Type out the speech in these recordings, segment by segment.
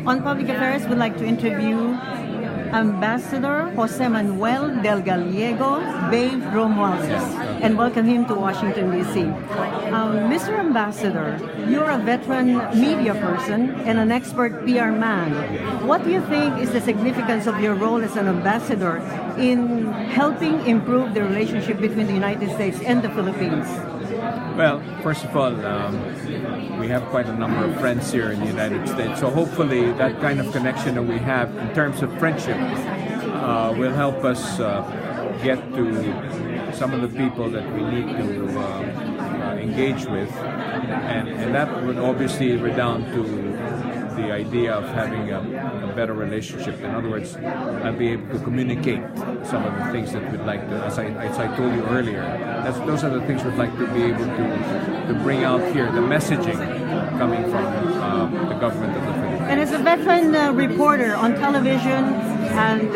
On Public Affairs, we'd like to interview Ambassador Jose Manuel del Gallego Babe Romualdez and welcome him to Washington, D.C. Mr. Ambassador, you're a veteran media person and an expert PR man. What do you think is the significance of your role as an ambassador in helping improve the relationship between the United States and the Philippines? Well, first of all, we have quite a number of friends here in the United States. So hopefully that kind of connection that we have in terms of friendship will help us get to some of the people that we need to engage with. And that would obviously redound to the idea of having a better relationship. In other words, I'll be able to communicate some of the things that we'd like to, as I told you earlier, those are the things we'd like to be able to bring out here, the messaging coming from the government of the Philippines. And as a veteran reporter on television and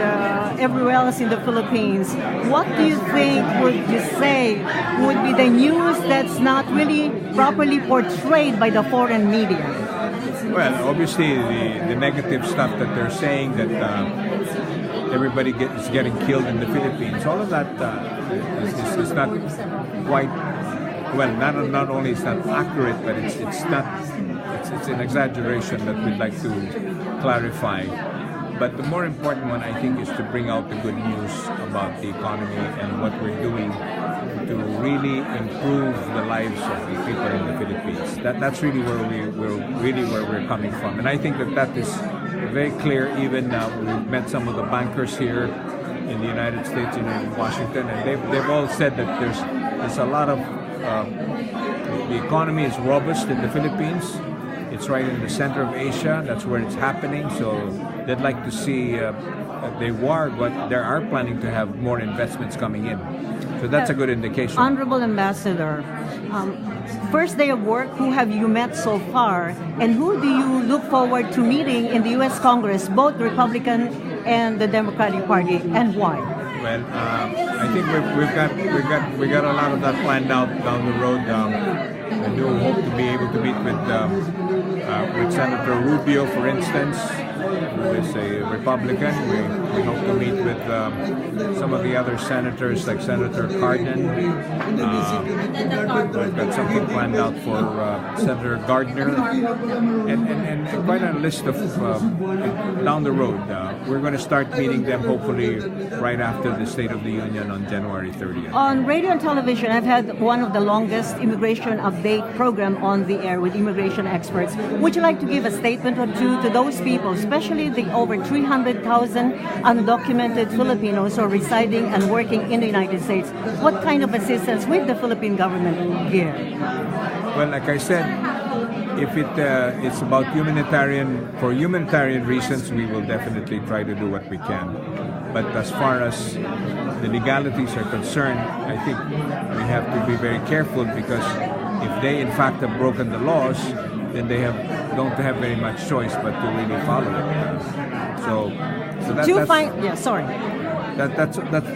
everywhere else in the Philippines, what do you think would you say would be the news that's not really properly portrayed by the foreign media? Well, obviously the negative stuff that they're saying that everybody is getting killed in the Philippines, all of that is not quite, well, not only is not accurate, but it's an exaggeration that we'd like to clarify. But the more important one, I think, is to bring out the good news about the economy and what we're doing to really improve the lives of the people in the Philippines. That's really where we're coming from, and I think that is very clear. Even we've met some of the bankers here in the United States, in Washington, and they've all said that there's a lot of the economy is robust in the Philippines. It's right in the center of Asia. That's where it's happening. So they'd like to see they are planning to have more investments coming in. So that's a good indication. Honorable Ambassador, first day of work, who have you met so far, and who do you look forward to meeting in the U.S. Congress, both Republican and the Democratic Party, and why? Well, I think we got a lot of that planned out down the road. I do hope to be able to meet with Senator Rubio, for instance, who is a Republican. We hope to meet with some of the other senators, like Senator Cardin. We've got something planned out for Senator Gardner, and quite a list of down the road. We're going to start meeting them hopefully right after the State of the Union on January 30th. On radio and television, I've had one of the longest immigration update program on the air with immigration experts. Would you like to give a statement or two to those people, especially the over 300,000 undocumented Filipinos who are residing and working in the United States? What kind of assistance will the Philippine government give? Well, like I said, if it's about for humanitarian reasons, we will definitely try to do what we can. But as far as the legalities are concerned, I think we have to be very careful, because if they in fact have broken the laws, then they don't have very much choice but to really follow it.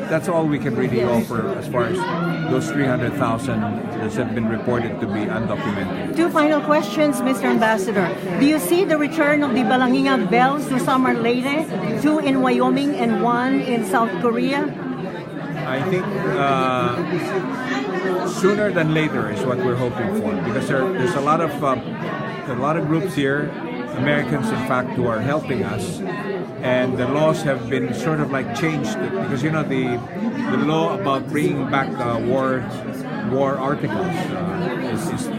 That's all we can really offer as far as those 300,000 that have been reported to be undocumented. Two final questions, Mr. Ambassador. Do you see the return of the Balanghinga Bells to Summer Leyte, 2 in Wyoming and 1 in South Korea? I think sooner than later is what we're hoping for, because there's a lot of groups here, Americans in fact, who are helping us, and the laws have been sort of like changed, because the law about bringing back war articles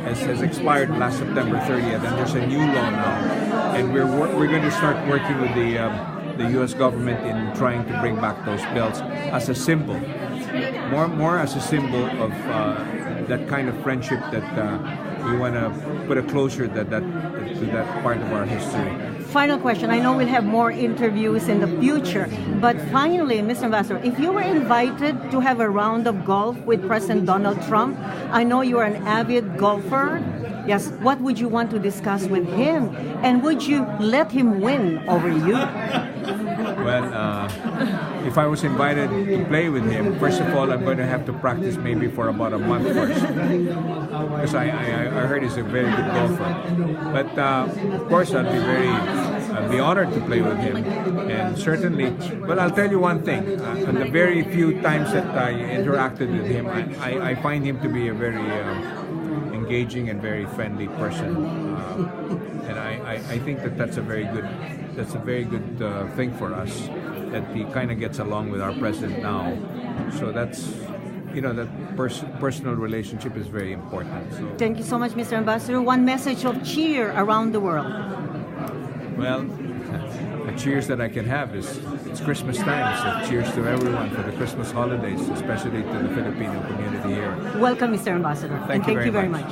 has expired last September 30th, and there's a new law now, and we're going to start working with the U.S. government in trying to bring back those bills as a symbol, more as a symbol of that kind of friendship that we want to put a closure to that part of our history. Final question. I know we'll have more interviews in the future, but finally, Mr. Ambassador, if you were invited to have a round of golf with President Donald Trump, I know you are an avid golfer. Yes, what would you want to discuss with him? And would you let him win over you? Well, if I was invited to play with him, first of all, I'm going to have to practice maybe for about a month first, because I heard he's a very good golfer. But of course, I'd be very I'll be honored to play with him. And certainly, but I'll tell you one thing. On the very few times that I interacted with him, I find him to be a very engaging and very friendly person. And I think that's a very good thing for us, that he kind of gets along with our president now. So that's, that personal relationship is very important. So. Thank you so much, Mr. Ambassador. One message of cheer around the world. Well, the cheers that I can have is, it's Christmas time, so cheers to everyone for the Christmas holidays, especially to the Filipino community here. Welcome, Mr. Ambassador. Thank you very much.